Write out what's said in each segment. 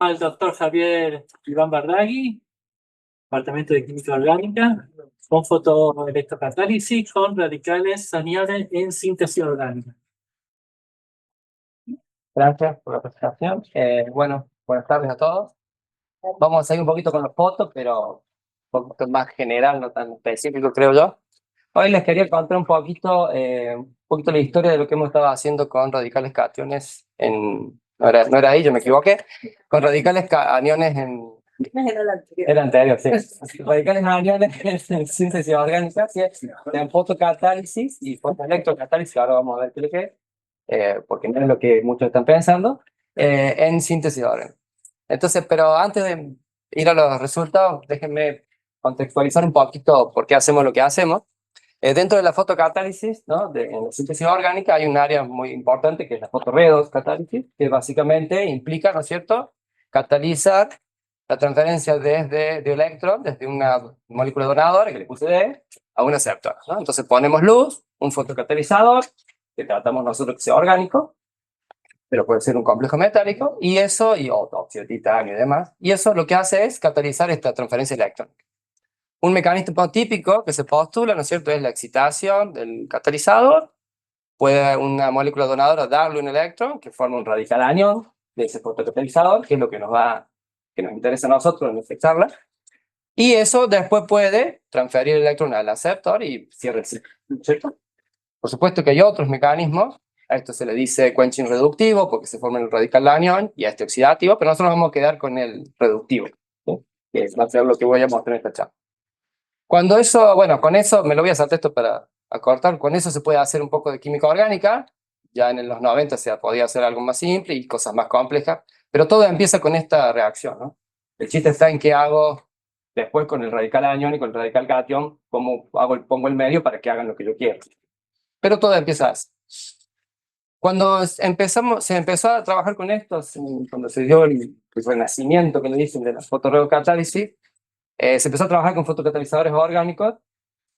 Al doctor Javier Iván Bardaghi, Departamento de Química Orgánica, con fotoelectrocatálisis con radicales aniones en síntesis orgánica. Gracias por la presentación. Bueno, buenas tardes a todos. Vamos a seguir un poquito con las fotos, pero un poquito más general, no tan específico, creo yo. Hoy les quería contar un poquito la historia de lo que hemos estado haciendo con radicales cationes en... No era ahí, yo me equivoqué. Con radicales aniones en... Era anterior, sí. Radicales aniones en síntesis orgánica, ¿sí? En fotocatálisis y fotoelectrocatálisis, ahora vamos a ver qué es lo que es, porque no es lo que muchos están pensando, en síntesis orgánica. Entonces, pero antes de ir a los resultados, déjenme contextualizar un poquito por qué hacemos lo que hacemos. Dentro de la fotocatálisis, ¿no? En la síntesis orgánica hay un área muy importante que es la fotorredox catálisis, que básicamente implica, ¿no es cierto?, catalizar la transferencia de electrón desde una molécula donadora, que le puse D, a un aceptor, ¿no? Entonces ponemos luz, un fotocatalizador, que tratamos nosotros que sea orgánico, pero puede ser un complejo metálico, y eso, y óxido de titanio y demás, y eso lo que hace es catalizar esta transferencia electrónica. Un mecanismo típico que se postula, ¿no es cierto?, es la excitación del catalizador. Puede una molécula donadora darle un electrón que forma un radical anión de ese fotocatalizador, que es lo que nos interesa a nosotros en esta charla. Y eso después puede transferir el electrón al aceptor y cierra el ciclo, ¿cierto? Por supuesto que hay otros mecanismos. A esto se le dice quenching reductivo porque se forma el radical anión, y a este oxidativo, pero nosotros vamos a quedar con el reductivo, ¿sí?, que va a ser lo que voy a mostrar en esta charla. Cuando eso, bueno, con eso, me lo voy a saltar esto para acortar, con eso se puede hacer un poco de química orgánica. Ya en los 90 se podía hacer algo más simple y cosas más complejas, pero todo empieza con esta reacción, ¿no? El chiste está en qué hago después con el radical anión y con el radical cation, cómo pongo el medio para que hagan lo que yo quiero. Pero todo empieza así. Cuando se empezó a trabajar con esto, cuando se dio el renacimiento que le dicen de la fotorredocatálisis, se empezó a trabajar con fotocatalizadores orgánicos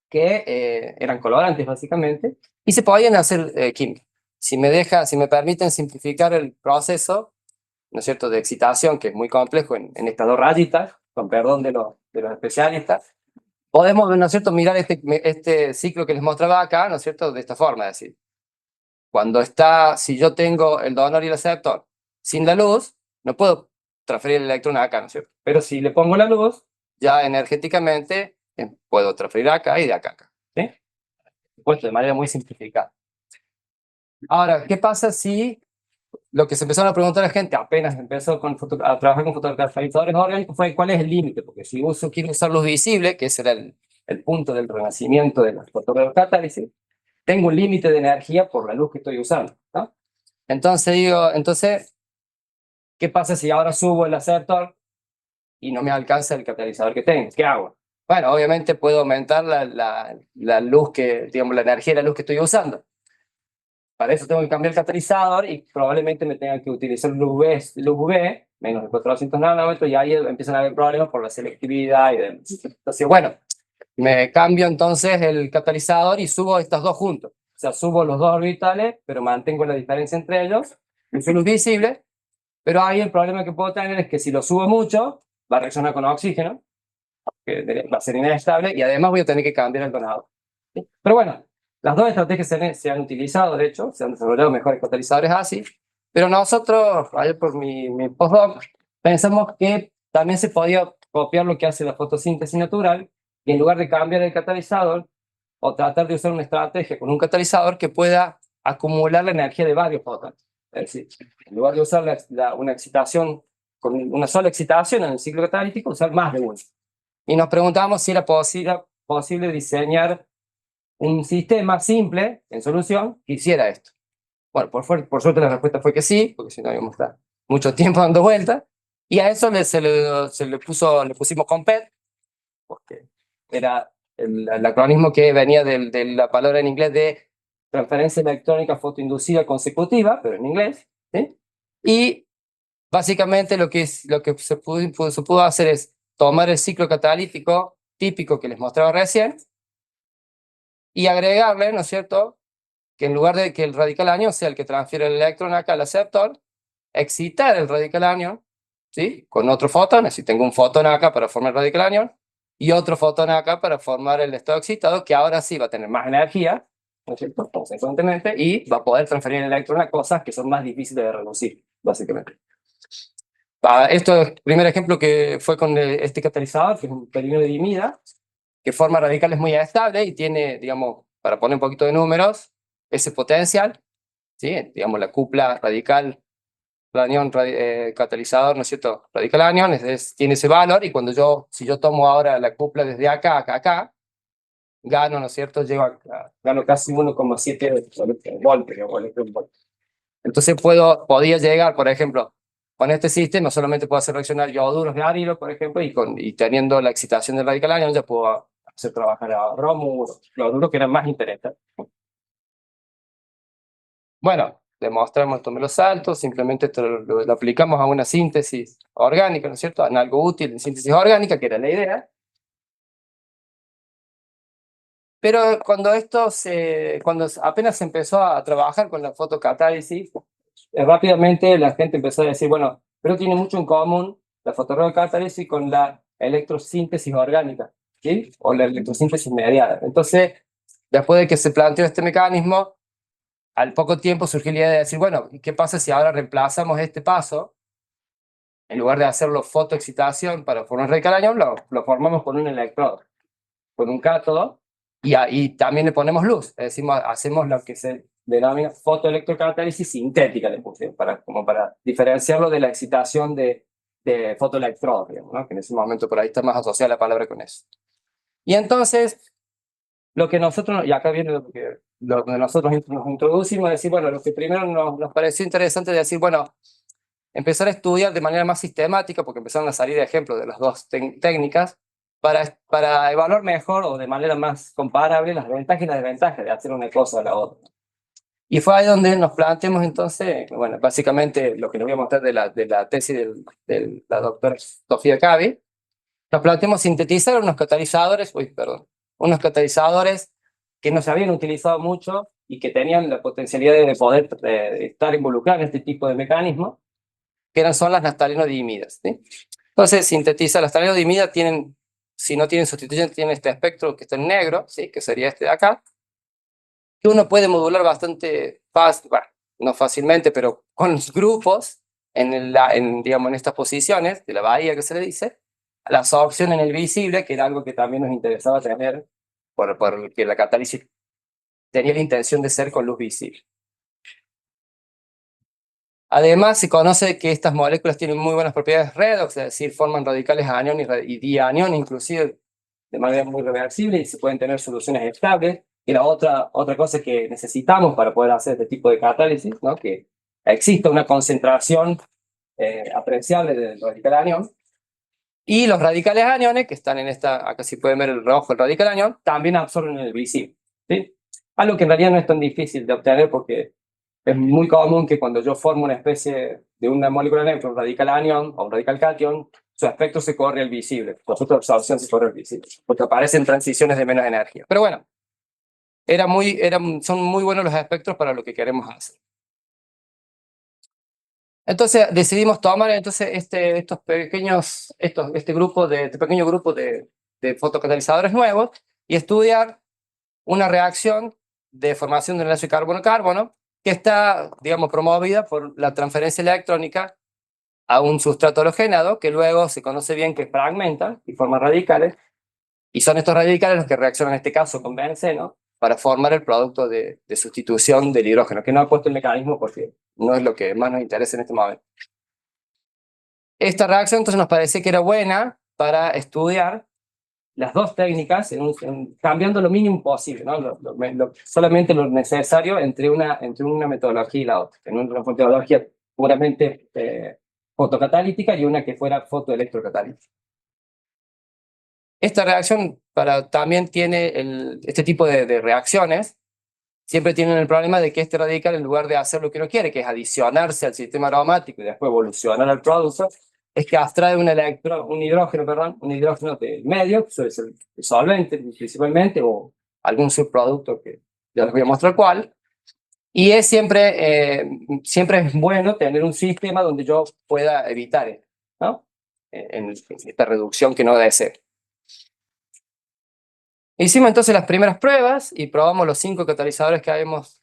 que eran colorantes básicamente, y se podían hacer química. Si me permiten simplificar el proceso, ¿no es cierto?, de excitación, que es muy complejo en estas dos rayitas, con perdón de los especialistas, podemos, ¿no es cierto?, mirar este ciclo que les mostraba acá, ¿no es cierto?, de esta forma, es decir, si yo tengo el donador y el aceptor sin la luz, no puedo transferir el electrón acá, ¿no es cierto? Pero si le pongo la luz, ya energéticamente puedo transferir acá y de acá a acá, ¿sí? Puesto de manera muy simplificada. Ahora, ¿qué pasa si lo que se empezaron a preguntar a la gente apenas empezó a trabajar con fotocatalizadores orgánicos fue cuál es el límite? Porque si quiero usar luz visible, que ese era el punto del renacimiento de la fotocatálisis, tengo un límite de energía por la luz que estoy usando, ¿no? Entonces, ¿qué pasa si ahora subo el aceptor y no me alcanza el catalizador que tengo? ¿Qué hago? Bueno, obviamente puedo aumentar la luz digamos, la energía de la luz que estoy usando. Para eso tengo que cambiar el catalizador y probablemente me tenga que utilizar luz UV, menos de 400 nanómetros, y ahí empiezan a haber problemas por la selectividad y demás. Entonces, bueno, me cambio entonces el catalizador y subo estos dos juntos. O sea, subo los dos orbitales, pero mantengo la diferencia entre ellos. Uso luz visible, pero ahí el problema que puedo tener es que si lo subo mucho, va a reaccionar con oxígeno, que va a ser inestable, y además voy a tener que cambiar el donador, ¿sí? Pero bueno, las dos estrategias se han utilizado, de hecho, se han desarrollado mejores catalizadores así, pero nosotros, ayer por mi postdoc, pensamos que también se podía copiar lo que hace la fotosíntesis natural, y en lugar de cambiar el catalizador, o tratar de usar una estrategia con un catalizador que pueda acumular la energía de varios fotones. Es decir, en lugar de usar una excitación con una sola excitación en el ciclo catalítico, usar más de una. Y nos preguntamos si era posible diseñar un sistema simple, en solución, que hiciera esto. Bueno, por suerte la respuesta fue que sí, porque si no íbamos a estar mucho tiempo dando vueltas, y a eso le pusimos COMPET, porque era el acronismo que venía de la palabra en inglés de transferencia electrónica fotoinducida consecutiva, pero en inglés, ¿sí? Y básicamente lo que se pudo hacer es tomar el ciclo catalítico típico que les mostraba recién, y agregarle, ¿no es cierto?, que en lugar de que el radical anión sea el que transfiere el electrón acá al aceptor, excitar el radical anión, ¿sí?, con otro fotón, así tengo un fotón acá para formar el radical anión, y otro fotón acá para formar el estado excitado, que ahora sí va a tener más energía, ¿no es cierto?, consecuentemente, y va a poder transferir el electrón a cosas que son más difíciles de reducir, básicamente. Esto es el primer ejemplo que fue con este catalizador, que es un polinomio-dimida, que forma radicales muy estables y tiene, digamos, para poner un poquito de números, ese potencial, ¿sí?, digamos, la cupla radical, anión, catalizador, ¿no es cierto?, radical anión, tiene ese valor, y si yo tomo ahora la cupla desde acá, acá, gano, ¿no es cierto?, gano casi 1,7 voltios, entonces podía llegar, por ejemplo, con este sistema solamente puedo hacer reaccionar ioduros de arilo, por ejemplo, y teniendo la excitación del radical anión ya puedo hacer trabajar a bromuro, cloruro, que eran más interesantes. Bueno, demostramos tomar los saltos, simplemente esto lo aplicamos a una síntesis orgánica, ¿no es cierto?, en algo útil en síntesis orgánica, que era la idea. Pero cuando apenas se empezó a trabajar con la fotocatálisis, rápidamente la gente empezó a decir, bueno, pero tiene mucho en común la fotorreocatálisis con la electrosíntesis orgánica, ¿sí?, o la electrosíntesis mediada. Entonces, después de que se planteó este mecanismo, al poco tiempo surgió la idea de decir, bueno, ¿qué pasa si ahora reemplazamos este paso? En lugar de hacerlo fotoexcitación para formar radical anión, lo formamos con un electrodo, con un cátodo, y también le ponemos luz. Es decir, hacemos lo que se denomina fotoelectrocatálisis sintética, como para diferenciarlo de la excitación de fotoelectrodo, digamos, ¿no?, que en ese momento por ahí está más asociada la palabra con eso. Y entonces, lo que nosotros, y acá viene lo que nosotros nos introducimos, es decir, bueno, lo que primero nos pareció interesante es decir, bueno, empezar a estudiar de manera más sistemática, porque empezaron a salir ejemplos de las dos técnicas, para evaluar mejor o de manera más comparable las ventajas y las desventajas de hacer una cosa o la otra. Y fue ahí donde nos planteamos entonces, bueno, básicamente lo que les voy a mostrar de la tesis de la doctora Sofía Cavi, nos planteamos sintetizar unos catalizadores que no se habían utilizado mucho y que tenían la potencialidad de poder estar involucrados en este tipo de mecanismos, que son las naftalenodimidas, ¿sí? Entonces, sintetiza las naftalenodimidas, si no tienen sustituyente, tienen este espectro que está en negro, ¿sí?, que sería este de acá, que uno puede modular bastante fácil, bueno, no fácilmente, pero con los grupos, digamos, en estas posiciones de la bahía que se le dice, la absorción en el visible, que era algo que también nos interesaba tener, porque la catálisis tenía la intención de ser con luz visible. Además, se conoce que estas moléculas tienen muy buenas propiedades redox, es decir, forman radicales anión y dianión, inclusive de manera muy reversible, y se pueden tener soluciones estables. Y la otra cosa que necesitamos para poder hacer este tipo de catálisis, ¿no?, que exista una concentración apreciable del radical anión. Y los radicales aniones, que están en esta, acá sí pueden ver el rojo, el radical anión, también absorben el visible, ¿sí? Algo que en realidad no es tan difícil de obtener, porque es muy común que cuando yo formo una especie de una molécula neutra, un radical anión o un radical cation, su espectro se corre al visible, su efecto de absorción se corre al visible, porque aparecen transiciones de menos energía. Pero bueno, son muy buenos los espectros para lo que queremos hacer. Entonces decidimos tomar este pequeño grupo de fotocatalizadores nuevos y estudiar una reacción de formación de un enlace carbono-carbono que está, digamos, promovida por la transferencia electrónica a un sustrato halogenado, que luego se conoce bien que fragmenta y forma radicales, y son estos radicales los que reaccionan en este caso con benceno para formar el producto de sustitución del hidrógeno, que no ha puesto el mecanismo porque no es lo que más nos interesa en este momento. Esta reacción entonces nos parecía que era buena para estudiar las dos técnicas cambiando lo mínimo posible, ¿no? Solamente lo necesario entre una metodología y la otra, en una metodología puramente fotocatalítica y una que fuera fotoelectrocatalítica. Esta reacción también tiene este tipo de reacciones, siempre tienen el problema de que este radical, en lugar de hacer lo que uno quiere, que es adicionarse al sistema aromático y después evolucionar al producto, es que abstrae un hidrógeno, perdón, un hidrógeno del medio, que suele ser el solvente principalmente, o algún subproducto que ya les voy a mostrar cuál. Y es siempre es bueno tener un sistema donde yo pueda evitar esto, ¿no? En esta reducción que no deseo. Hicimos entonces las primeras pruebas y probamos los 5 catalizadores que habíamos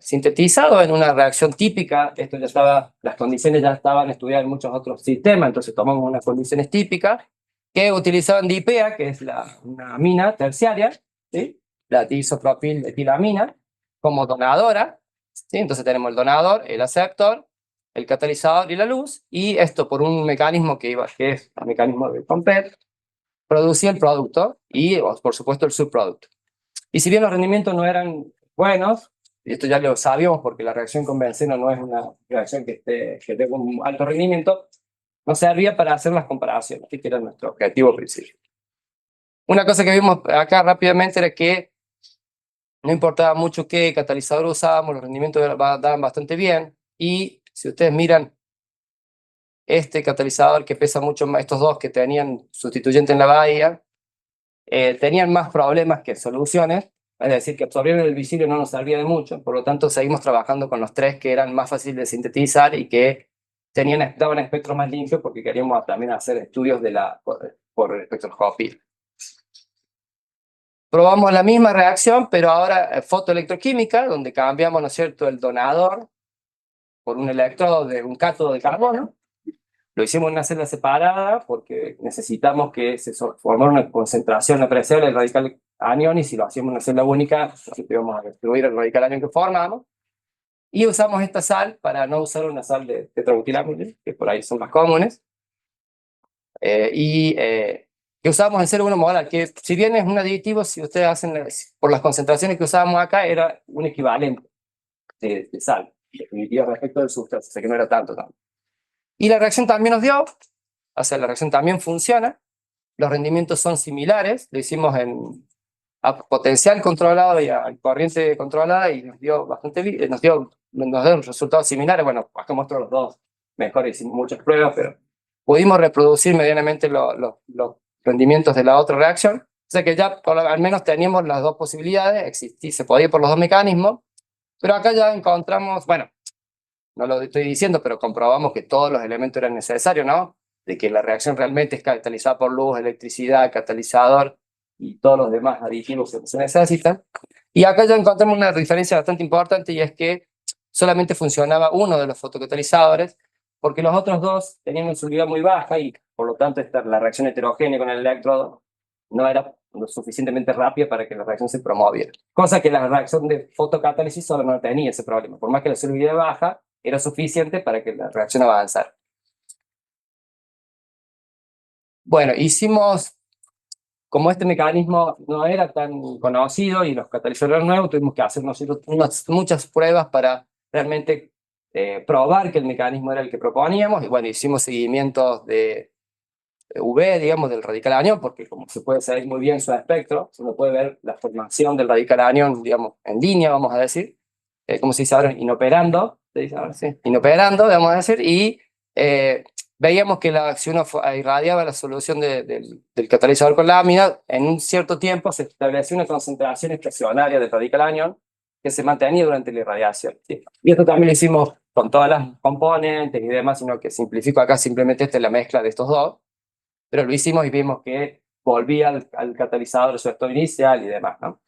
sintetizado en una reacción típica. Esto ya estaba, las condiciones ya estaban estudiadas en muchos otros sistemas, entonces tomamos unas condiciones típicas que utilizaban dipea, que es una amina terciaria, ¿sí? La diisopropiletilamina, como donadora, ¿sí? Entonces tenemos el donador, el aceptor, el catalizador y la luz, y esto por un mecanismo que es el mecanismo de Compet, producía el producto y, por supuesto, el subproducto. Y si bien los rendimientos no eran buenos, y esto ya lo sabíamos porque la reacción con benceno no es una reacción que tenga un alto rendimiento, nos servía para hacer las comparaciones, que era nuestro objetivo principal. Una cosa que vimos acá rápidamente era que no importaba mucho qué catalizador usábamos, los rendimientos daban bastante bien, y si ustedes miran este catalizador que pesa mucho más, estos dos que tenían sustituyente en la bahía, tenían más problemas que soluciones, es decir, que absorbieron el visible no nos servía de mucho, por lo tanto seguimos trabajando con los 3 que eran más fáciles de sintetizar y que daban espectros más limpios porque queríamos también hacer estudios por espectroscopía. Probamos la misma reacción, pero ahora fotoelectroquímica, donde cambiamos, ¿no es cierto?, el donador por un electrodo de un cátodo de carbono. Lo hicimos en una celda separada porque necesitamos que se formara una concentración apreciable del radical anión, y si lo hacíamos en una celda única, íbamos a destruir el radical anión que formamos. Y usamos esta sal para no usar una sal de tetrabutilamina, que por ahí son más comunes, que usamos en 0,1 molar, que si bien es un aditivo, si ustedes hacen por las concentraciones que usábamos acá, era un equivalente de sal, definitiva respecto del sustrato, o sea que no era tanto. Y la reacción también nos dio, o sea, la reacción también funciona, los rendimientos son similares, lo hicimos a potencial controlado y a corriente controlada y nos dio bastante bien, nos dio resultados similares. Bueno, acá muestro los dos mejores, hicimos muchas pruebas, pero pudimos reproducir medianamente los rendimientos de la otra reacción, o sea que ya al menos teníamos las dos posibilidades, se podía por los dos mecanismos, pero acá ya encontramos, bueno, no lo estoy diciendo, pero comprobamos que todos los elementos eran necesarios, ¿no? De que la reacción realmente es catalizada por luz, electricidad, catalizador y todos los demás aditivos que se necesitan. Y acá ya encontramos una diferencia bastante importante, y es que solamente funcionaba uno de los fotocatalizadores, porque los otros dos tenían una solubilidad muy baja y por lo tanto la reacción heterogénea con el electrodo no era lo suficientemente rápida para que la reacción se promoviera. Cosa que la reacción de fotocatálisis solo no tenía ese problema. Por más que la solubilidad baja, era suficiente para que la reacción avanzara. Bueno, como este mecanismo no era tan conocido y los catalizadores nuevos, tuvimos que hacer muchas pruebas para realmente probar que el mecanismo era el que proponíamos, y bueno, hicimos seguimientos de UV, digamos, del radical anión, porque como se puede saber muy bien su espectro, uno puede ver la formación del radical anión, digamos, en línea, vamos a decir, como se dice ahora, inoperando, se dice ahora, sí, inoperando, vamos a decir, y veíamos que si uno irradiaba la solución del catalizador con lámina, en un cierto tiempo se establecía una concentración estacionaria del radical anión que se mantenía durante la irradiación, ¿sí? Y esto también lo hicimos con todas las componentes y demás, sino que simplifico acá, simplemente esta es la mezcla de estos dos, pero lo hicimos y vimos que volvía al catalizador de su estado inicial y demás, ¿no?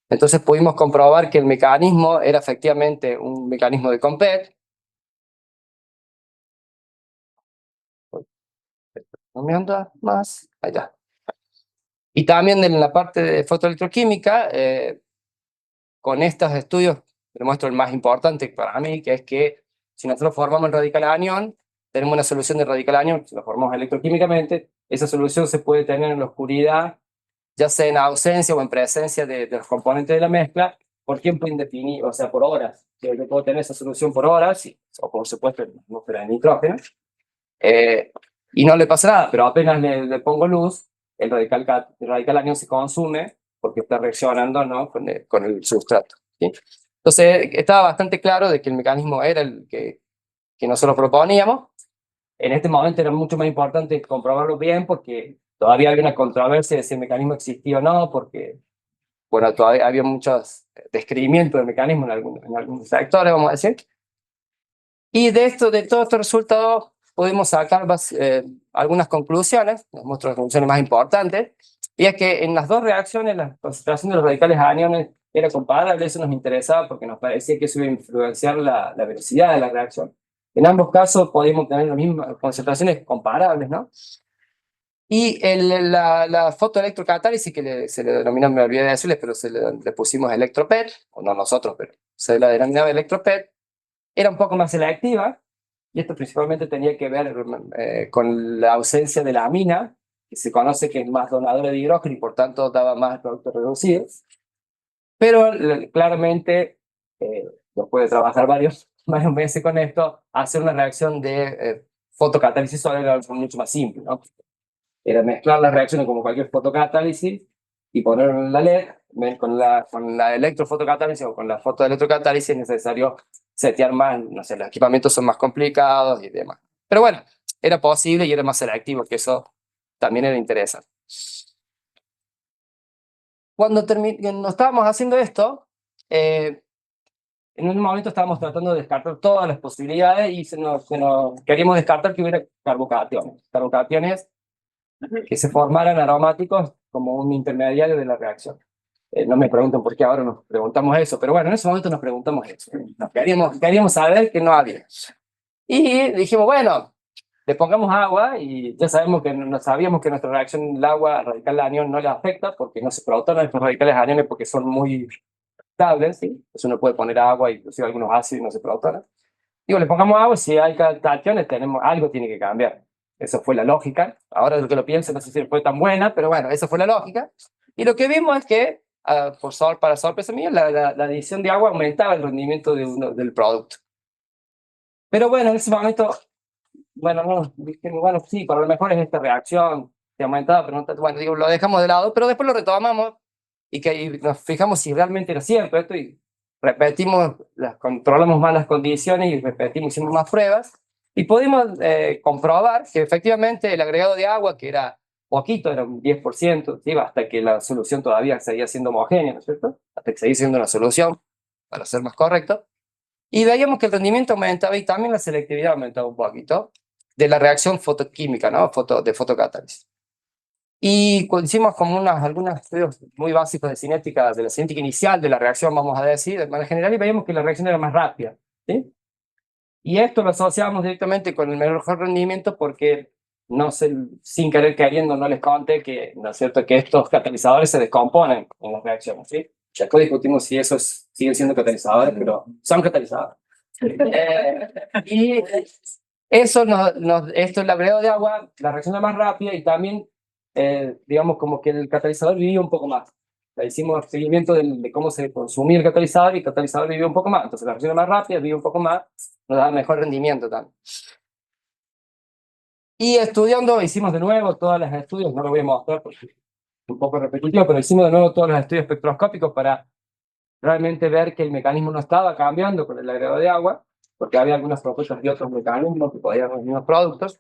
Entonces pudimos comprobar que el mecanismo era efectivamente un mecanismo de Compet. No me anda más, ahí está. Y también en la parte de fotoelectroquímica, con estos estudios, demuestro el más importante para mí, que es que si nosotros formamos el radical anión, tenemos una solución de radical anión, si lo formamos electroquímicamente, esa solución se puede tener en la oscuridad, ya sea en ausencia o en presencia de los componentes de la mezcla, por tiempo indefinido, o sea, por horas. Yo puedo tener esa solución por horas, o por supuesto en atmósfera de nitrógeno, y no le pasa nada, pero apenas le pongo luz, el radical anión se consume porque está reaccionando, ¿no?, con el sustrato, ¿sí? Entonces estaba bastante claro de que el mecanismo era el que nosotros proponíamos, En este momento era mucho más importante comprobarlo bien porque todavía había una controversia de si el mecanismo existía o no, porque, bueno, todavía había muchos describimientos del mecanismo en algunos sectores, vamos a decir. Y de esto, de todos estos resultados, pudimos sacar algunas conclusiones, les muestro las conclusiones más importantes, y es que en las dos reacciones la concentración de los radicales aniones era comparable. Eso nos interesaba porque nos parecía que eso iba a influenciar la velocidad de la reacción. En ambos casos podíamos tener las mismas concentraciones comparables, ¿no? Y la fotoelectrocatálisis, que se le denomina, me olvidé de decirles, pero le pusimos electropet, o no nosotros, pero se la denominaba electropet, era un poco más selectiva, y esto principalmente tenía que ver con la ausencia de la amina, que se conoce que es más donadora de hidrógeno y por tanto daba más productos reducidos. Pero claramente, después de trabajar varios meses con esto, hacer una reacción de fotocatálisis solar era algo mucho más simple, ¿no? Era mezclar las reacciones como cualquier fotocatálisis y ponerlo en la LED. Con la electrofotocatálisis o con la fotoelectrocatálisis es necesario setear más, no sé, los equipamientos son más complicados y demás. Pero bueno, era posible y era más selectivo, que eso también era interesante. Cuando estábamos haciendo esto, en un momento estábamos tratando de descartar todas las posibilidades y queríamos descartar que hubiera carbocationes. Carbocationes que se formaran aromáticos como un intermediario de la reacción. No me pregunten por qué ahora nos preguntamos eso, pero bueno, en ese momento nos preguntamos eso. Queríamos saber que no había. Y dijimos, bueno, le pongamos agua y ya sabemos que no sabíamos que nuestra reacción en el agua radical anión no le afecta porque no se protonan estos radicales aniones porque son muy estables, ¿sí? Entonces uno puede poner agua, inclusive algunos ácidos y no se protonan. Digo, le pongamos agua, si hay cationes, algo tiene que cambiar. Eso fue la lógica. Ahora lo que lo pienso, no sé si fue tan buena, pero bueno, esa fue la lógica. Y lo que vimos es que, para sorpresa mía, la adición de agua aumentaba el rendimiento del producto. Pero bueno, en ese momento, bueno, no, dijimos, bueno, sí, para lo mejor es esta reacción que aumentaba, pero no, bueno, digo, lo dejamos de lado, pero después lo retomamos y nos fijamos si realmente era cierto esto y repetimos, controlamos más las condiciones y repetimos, hicimos más pruebas y pudimos comprobar que efectivamente el agregado de agua, que era poquito, era un 10%, ¿sí? Hasta que la solución todavía seguía siendo homogénea, ¿no es cierto? Hasta que seguía siendo una solución, para ser más correcto. Y veíamos que el rendimiento aumentaba y también la selectividad aumentaba un poquito de la reacción fotoquímica, ¿no? De fotocatálisis. Y hicimos como algunos estudios muy básicos de cinética, de la cinética inicial de la reacción, vamos a decir, de manera general, y veíamos que la reacción era más rápida, ¿sí? Y esto lo asociamos directamente con el mejor rendimiento porque, no sé, sin querer queriendo, no les conté que, ¿no es cierto?, que estos catalizadores se descomponen en las reacciones, ¿sí? Ya después discutimos si esos siguen siendo catalizadores, pero son catalizadores. Y eso esto, el agregado de agua, la reacción es más rápida y también, digamos, como que el catalizador vivía un poco más. Le hicimos seguimiento de cómo se consumía el catalizador y el catalizador vivía un poco más. Entonces la reacción es más rápida, vivía un poco más, nos da mejor rendimiento también. Y estudiando, hicimos de nuevo todos los estudios, no lo voy a mostrar porque es un poco repetitivo, pero hicimos de nuevo todos los estudios espectroscópicos para realmente ver que el mecanismo no estaba cambiando con el agregado de agua, porque había algunas propuestas de otros mecanismos que podían los mismos productos,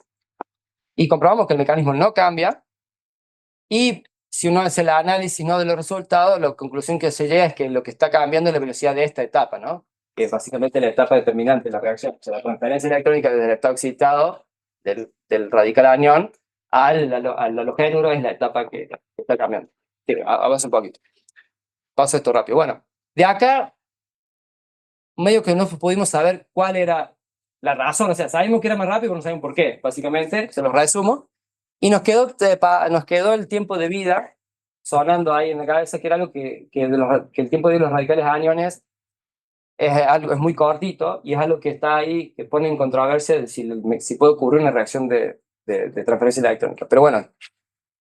y comprobamos que el mecanismo no cambia, y si uno hace el análisis no de los resultados, la conclusión que se llega es que lo que está cambiando es la velocidad de esta etapa, ¿no? Que es básicamente la etapa determinante de la reacción. O sea, la transferencia electrónica desde el estado excitado del radical anión al halogénuro es la etapa que está cambiando. Sí, avanza un poquito. Paso esto rápido. Bueno, de acá medio que no pudimos saber cuál era la razón, o sea, sabemos que era más rápido, pero no sabemos por qué, básicamente, se los resumo, y nos quedó el tiempo de vida sonando ahí en la cabeza, que era algo que el tiempo de vida de los radicales aniones es muy cortito, y es algo que está ahí, que pone en controversia de si puede ocurrir una reacción de transferencia electrónica. Pero bueno,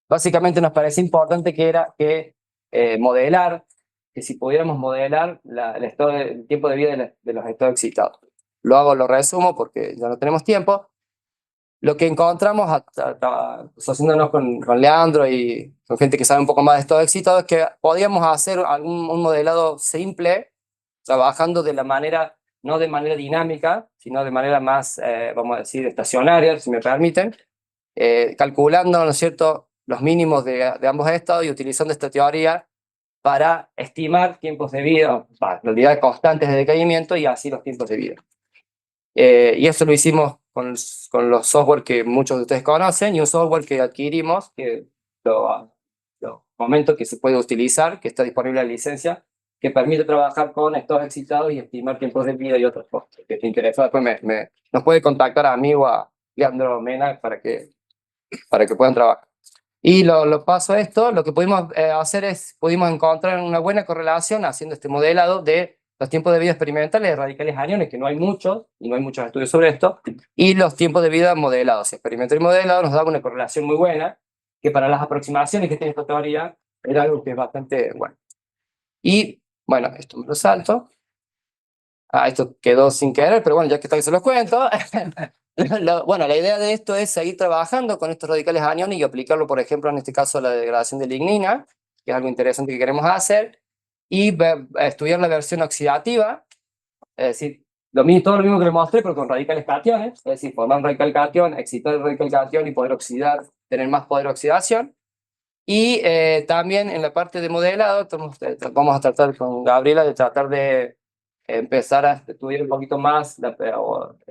básicamente nos parece importante que era que modelar, que si pudiéramos modelar el tiempo de vida de los estados excitados. Lo resumo porque ya no tenemos tiempo. Lo que encontramos asociándonos con Leandro y con gente que sabe un poco más de estados excitados es que podíamos hacer un modelado simple, trabajando de la manera no de manera dinámica, sino de manera más, vamos a decir, estacionaria, si me permiten, calculando, ¿no es cierto?, los mínimos de ambos estados y utilizando esta teoría para estimar tiempos de vida, probabilidades constantes de decaimiento y así los tiempos de vida. Y eso lo hicimos con los software que muchos de ustedes conocen y un software que adquirimos, que lo comento que se puede utilizar, que está disponible en licencia, que permite trabajar con estados excitados y estimar tiempos de vida y otras cosas. Que te interesa, después nos puede contactar a mí o a Leandro Mena para que puedan trabajar. Y lo paso a esto, lo que pudimos hacer es, pudimos encontrar una buena correlación haciendo este modelado de los tiempos de vida experimentales de radicales aniones, que no hay muchos, y no hay muchos estudios sobre esto, y los tiempos de vida modelados. Experimental y modelado nos daba una correlación muy buena, que para las aproximaciones que tiene esta teoría era algo que es bastante bueno. Y bueno, esto me lo salto. Esto quedó sin querer, pero bueno, ya que está que se los cuento. Bueno, la idea de esto es seguir trabajando con estos radicales aniones y aplicarlo, por ejemplo, en este caso a la degradación de lignina, que es algo interesante que queremos hacer, y estudiar la versión oxidativa, es decir, todo lo mismo que les mostré, pero con radicales cationes, es decir, formar un radical cation, excitar el radical cation y poder oxidar, tener más poder de oxidación. Y también en la parte de modelado, vamos a tratar con Gabriela de tratar de empezar a estudiar un poquito más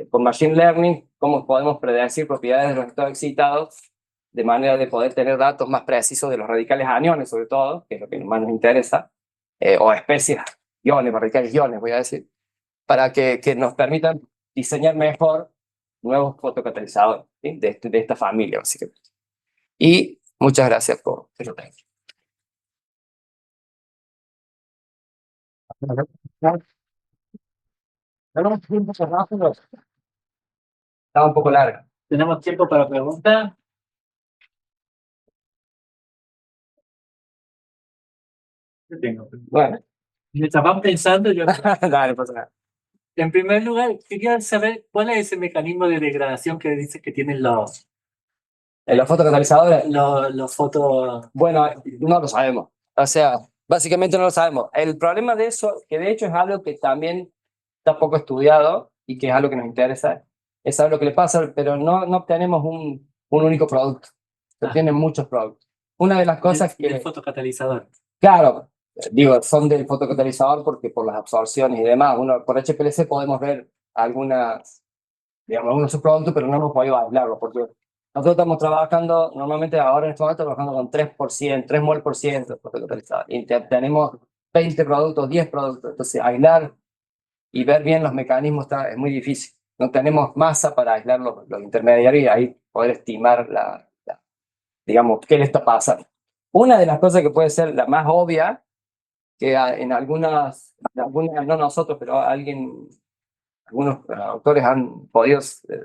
con Machine Learning, cómo podemos predecir propiedades de los estados excitados, de manera de poder tener datos más precisos de los radicales aniones, sobre todo, que es lo que más nos interesa, o especies iones, radicales iones, voy a decir, para que nos permitan diseñar mejor nuevos fotocatalizadores, ¿sí? de esta familia, básicamente. Y muchas gracias por que lo tengan. Estaba un poco larga. ¿Tenemos tiempo para preguntas? Yo tengo. Bueno. Mientras van pensando, yo... Dale, pasa nada. En primer lugar, quería saber cuál es ese mecanismo de degradación que dice que tienen los fotocatalizadores. los fotos. Bueno, no lo sabemos. O sea, básicamente no lo sabemos. El problema de eso, que de hecho es algo que también está poco estudiado y que es algo que nos interesa, es saber lo que le pasa, pero no obtenemos un único producto. Se tienen muchos productos. Una de las cosas que... El fotocatalizador. Claro, digo, son del fotocatalizador porque por las absorciones y demás, por HPLC podemos ver algunos subproductos, pero no hemos podido aislarlo, porque nosotros estamos trabajando, normalmente ahora en este momento trabajando con 3%, 3 mol por ciento de fotocatalizador, y tenemos 20 productos, 10 productos, entonces aislar y ver bien los mecanismos es muy difícil. No tenemos masa para aislar los intermediarios y ahí poder estimar digamos, qué le está pasando. Una de las cosas que puede ser la más obvia, que en algunas no nosotros, pero algunos autores han podido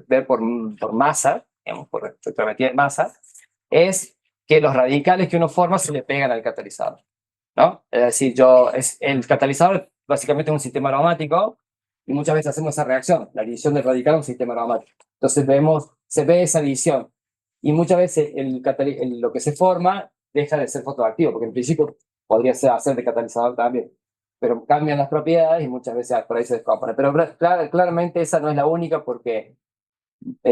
ver por masa, digamos, por espectrometría de masa, es que los radicales que uno forma se le pegan al catalizador, ¿no? Es decir, el catalizador básicamente es un sistema aromático y muchas veces hacemos esa reacción, la adición del radical a un sistema aromático. Entonces se ve esa adición y muchas veces lo que se forma deja de ser fotoactivo, porque en principio podría hacer de catalizador también, pero cambian las propiedades y muchas veces por ahí se descompone. Pero claramente esa no es la única porque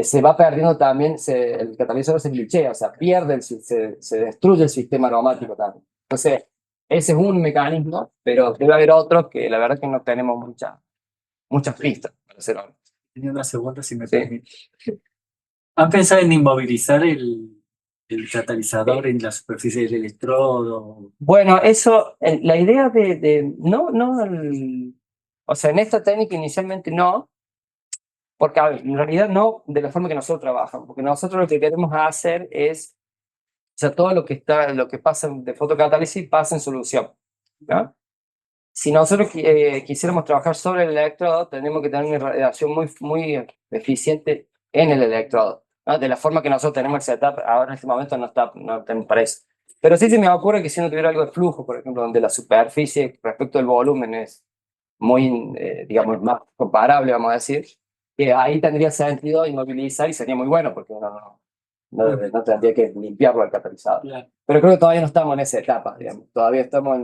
se va perdiendo también, el catalizador se glitchea, o sea, se destruye el sistema aromático también. Entonces, ese es un mecanismo, pero debe haber otros que la verdad que no tenemos muchas pistas para hacerlo. Tenía una segunda, si me Sí. permite. ¿Han pensado en inmovilizar el catalizador en la superficie del electrodo? Bueno, eso, la idea o sea, en esta técnica inicialmente no, porque a ver, en realidad no de la forma que nosotros trabajamos, porque nosotros lo que queremos hacer es, o sea, todo lo que pasa de fotocatálisis pasa en solución, ¿no? Si nosotros quisiéramos trabajar sobre el electrodo, tenemos que tener una radiación muy eficiente en el electrodo, ¿no? De la forma que nosotros tenemos el setup, ahora en este momento no tenemos para eso. Pero sí se me ocurre que si uno tuviera algo de flujo, por ejemplo, donde la superficie respecto al volumen es muy, digamos, más comparable, vamos a decir, que ahí tendría sentido inmovilizar y sería muy bueno, porque uno no tendría que limpiarlo al catalizador. Claro. Pero creo que todavía no estamos en esa etapa, digamos. Todavía estamos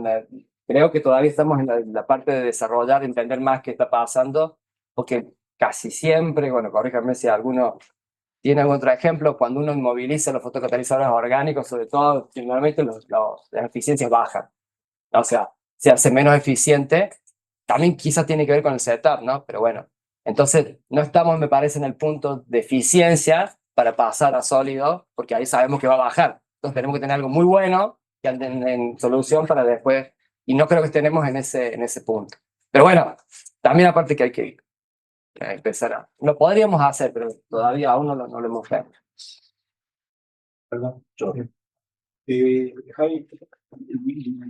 creo que todavía estamos en la parte de desarrollar, de entender más qué está pasando porque casi siempre, bueno, corríjame si alguno tiene algún otro ejemplo, cuando uno inmoviliza los fotocatalizadores orgánicos, sobre todo, generalmente las eficiencias bajan. O sea, se hace menos eficiente. También quizás tiene que ver con el setup, ¿no? Pero bueno, entonces no estamos, me parece, en el punto de eficiencia para pasar a sólido, porque ahí sabemos que va a bajar. Entonces tenemos que tener algo muy bueno que ande en solución para después, y no creo que estemos en ese punto. Pero bueno, también aparte que hay que empezar a... Lo podríamos hacer, pero todavía aún no lo hemos hecho. Perdón, yo. Javi,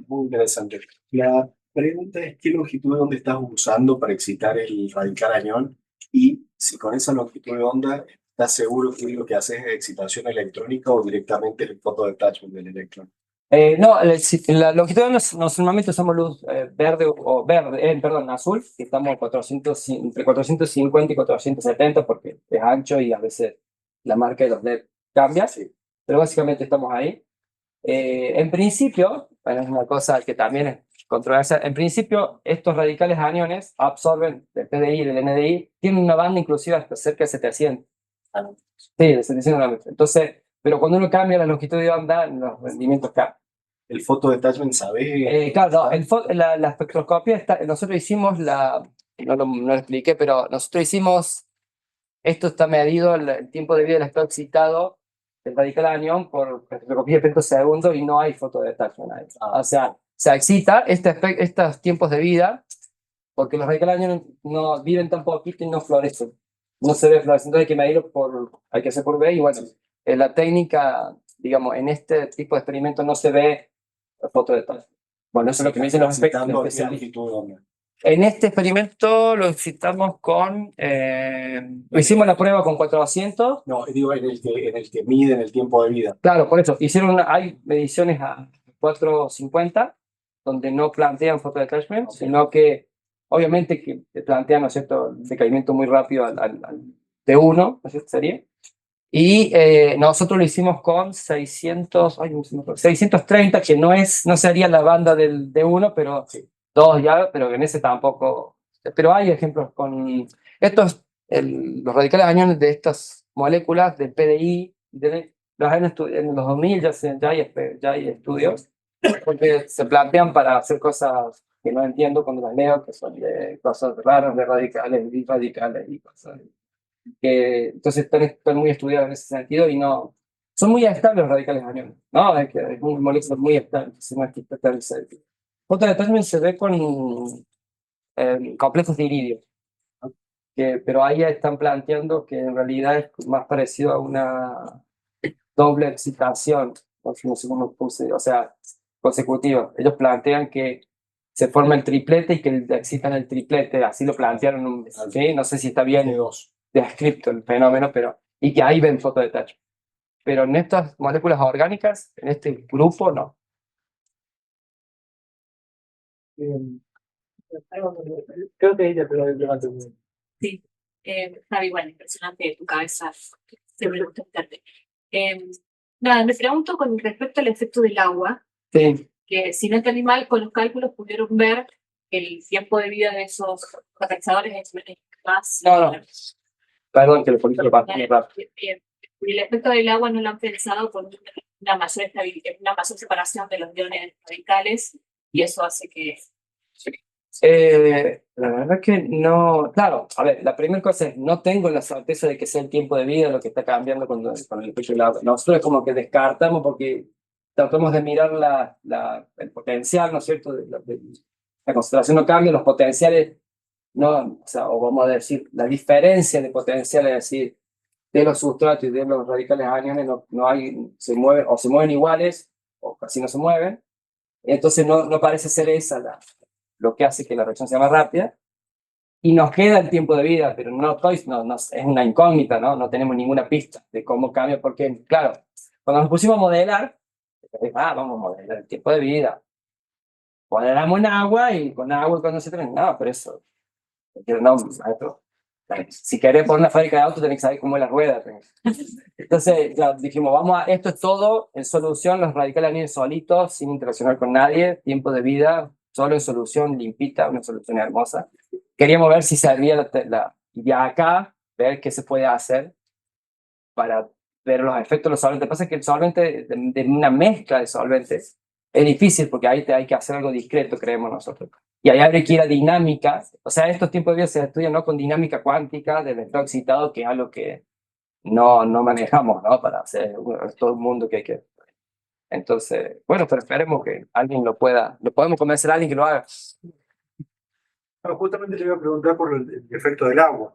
muy interesante. La pregunta es qué longitud de onda estás usando para excitar el radical anión y si con esa longitud de onda estás seguro que lo que haces es excitación electrónica o directamente el photodetachment del electrón. No, la longitud de onda normalmente usamos luz verde o verde, perdón, azul, que estamos entre 450 y 470 porque es ancho y a veces la marca de los LED cambia, Sí. pero básicamente estamos ahí. En principio, bueno, es una cosa que también es controversial, en principio estos radicales aniones absorben del PDI y del NDI, tienen una banda inclusive hasta cerca de 700. Sí, de 700 nanómetros. Entonces, pero cuando uno cambia la longitud de onda, los rendimientos cambian. ¿El photodetachment sabe? Claro, no, la espectroscopia, nosotros hicimos no lo expliqué, pero nosotros hicimos, esto está medido, el tiempo de vida del estado excitado del radical anión por espectroscopía de femtosegundos y no hay photodetachment ahí. O sea, se excita estos tiempos de vida porque los radicales aniones no viven tan poquito y no florecen. No se ve florecer, entonces hay que medirlo hay que hacer por B y bueno, la técnica, digamos, en este tipo de experimentos no se ve foto de tal. Bueno, eso es lo que me dicen los Excitando a qué especialistas. longitud de onda. En este experimento lo excitamos hicimos la prueba con 400. No, digo en el que miden el tiempo de vida. Claro, por eso, hay mediciones a 450, donde no plantean photodetachment, sino que obviamente que te plantean, ¿no es cierto?, el decaimiento muy rápido al T1, ¿no es cierto? Sería. Y nosotros lo hicimos con 630, que no sería la banda del D1, pero Sí. 2 ya, pero en ese tampoco. Pero hay ejemplos con los radicales aniones de estas moléculas del PDI, en los 2000 ya hay estudios, porque se plantean para hacer cosas que no entiendo cuando las leo, que son de cosas raras de radicales, radicales y cosas entonces están muy estudiados en ese sentido y no son muy estables los radicales aniones, ¿no? Es muy moléculas muy estables, entonces no es que esté tan cerca. Otra también se ve con complejos de iridio, ¿no? Pero ahí están planteando que en realidad es más parecido a una doble excitación, no sé cómo puse, o sea, consecutiva. Ellos plantean que se forma el triplete y que excitan el triplete, así lo plantearon, ¿sí? No sé si está bien T2. descrito el fenómeno, y que ahí ven photodetachment. Pero en estas moléculas orgánicas, en este grupo, no. Creo que ella te lo levanto. Sí, Javi, bueno, impresionante tu cabeza, siempre me gusta escucharte. Nada, me pregunto con respecto al efecto del agua, Sí, que si no entendí mal, con los cálculos pudieron ver el tiempo de vida de esos catalizadores es más... no. Perdón que le ponía lo más rápido. El efecto del agua no lo han pensado con una mayor estabilidad, una mayor separación de los iones radicales, y eso hace que... La verdad que no, claro, a ver, la primera cosa es, no tengo la certeza de que sea el tiempo de vida lo que está cambiando con el efecto del agua. Nosotros es como que descartamos porque tratamos de mirar el potencial, ¿no es cierto? La concentración no cambia, los potenciales, no, o sea, o vamos a decir, la diferencia de potencial, es decir, de los sustratos y de los radicales aniones no hay, se mueven iguales o casi no se mueven. Entonces no parece ser esa lo que hace que la reacción sea más rápida. Y nos queda el tiempo de vida, pero es una incógnita, ¿no? No tenemos ninguna pista de cómo cambia, porque, claro, cuando nos pusimos a modelar, vamos a modelar el tiempo de vida. Modelamos en agua y con agua cuando se traen, no, pero eso, no, maestro, si querés poner una fábrica de autos, tenés que saber cómo es la rueda. Entonces, claro, dijimos, esto es todo en solución, los radicales aniones solitos, sin interaccionar con nadie, tiempo de vida, solo en solución limpita, una solución hermosa. Queríamos ver si servía y de acá ver qué se puede hacer para ver los efectos de los solventes. Lo que pasa es que el solvente, de una mezcla de solventes, es difícil porque ahí hay que hacer algo discreto, creemos nosotros. Y ahí habría que ir a dinámicas. O sea, estos tiempos de vida se estudian, ¿no?, con dinámica cuántica del electrón excitado, que es algo que no manejamos, ¿no?, para hacer todo el mundo que hay que... Entonces, bueno, pero esperemos que alguien lo podemos convencer a alguien que lo haga. No, justamente le iba a preguntar por el efecto del agua,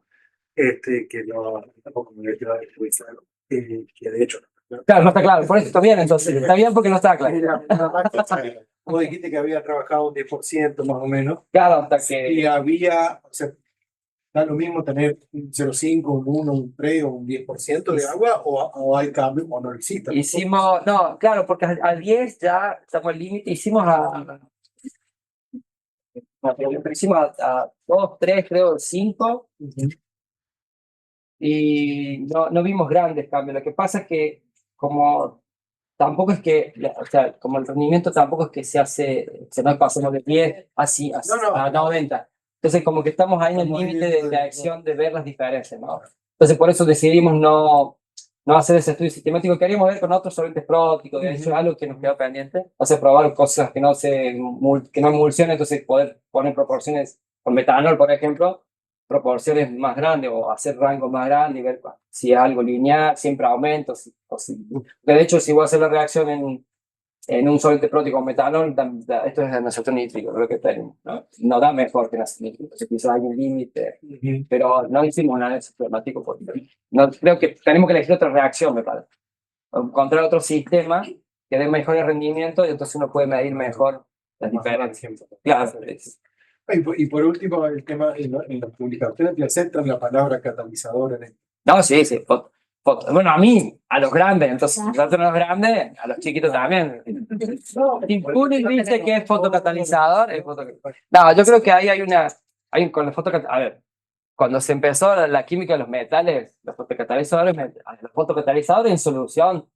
que no, tampoco me queda muy claro, que de hecho... Claro, no está claro, por eso está bien, entonces, está bien porque no está claro. Vos dijiste que había trabajado un 10% más o menos, Claro, hasta que... y había, o sea, da lo mismo tener un 0,5, un 1, un 3 o un 10% de agua, o hay cambio, o no existe. Hicimos, no, claro, porque al 10 ya estamos al límite, hicimos a 2, 3, creo, 5, y no vimos grandes cambios. Lo que pasa es que como tampoco es que, o sea, como el rendimiento tampoco es que se nos pasamos de 10 a 90. Entonces como que estamos ahí en el límite de acción de ver las diferencias, ¿no? Entonces por eso decidimos no hacer ese estudio sistemático. Queríamos ver con otros solventes próticos, eso es algo que nos quedó pendiente. O sea, probar cosas que no emulsionen, entonces poder poner proporciones con metanol, por ejemplo, proporciones más grandes o hacer rangos más grandes y ver si es algo lineal, siempre aumenta. De hecho, si voy a hacer la reacción en un solvente prótico con metanol, esto es azoto nítrico, lo que tenemos, ¿no? No da mejor que en azoto nítrico, entonces quizás hay un límite, pero no hicimos un análisis problemático porque no, creo que tenemos que elegir otra reacción, me parece. Encontrar otro sistema que dé mejor rendimiento y entonces uno puede medir mejor las diferencias. Claro. Y por último, el tema en las publicaciones que aceptan la palabra catalizador en No, sí. Bueno, a mí, a los grandes, entonces, nosotros los grandes, a los chiquitos también. Impune dice que es fotocatalizador. No, yo creo que ahí con los fotocatalizadores, a ver, cuando se empezó la química de los metales, los fotocatalizadores en solución,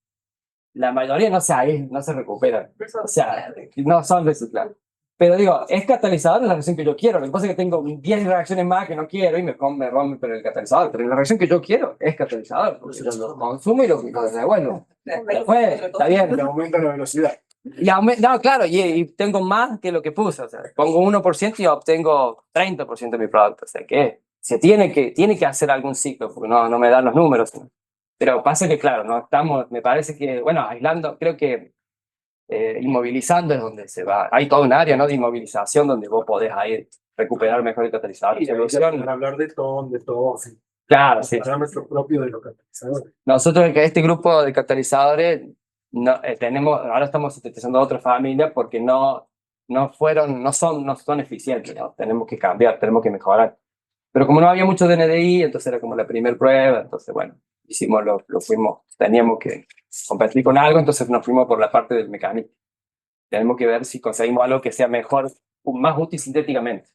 la mayoría no se recuperan. O sea, no son reciclables. Pero digo, es catalizador en la reacción que yo quiero. Lo que pasa es que tengo 10 reacciones más que no quiero y me rompe pero el catalizador. Pero la reacción que yo quiero es catalizador. Porque yo lo consumo y lo devuelvo. Después, está bien. aumenta la velocidad. No, claro, y tengo más que lo que puse. O sea, pongo 1% y obtengo 30% de mi producto. O sea, que tiene que hacer algún ciclo, porque no me dan los números. ¿No? Pero pasa que, claro, no estamos, me parece que, bueno, aislando, creo que inmovilizando es donde se va. Hay toda un área, ¿no?, de inmovilización donde vos podés ahí recuperar mejor el catalizador. Y para hablar de todo, claro, sí. Parámetros propios de los catalizadores. Nosotros, este grupo de catalizadores, ahora estamos sintetizando otra familia porque no son eficientes, ¿no? Tenemos que cambiar, tenemos que mejorar. Pero como no había mucho de NDI, entonces era como la primera prueba, entonces bueno, teníamos que competir con algo, entonces nos fuimos por la parte del mecanismo. Tenemos que ver si conseguimos algo que sea mejor, más útil sintéticamente.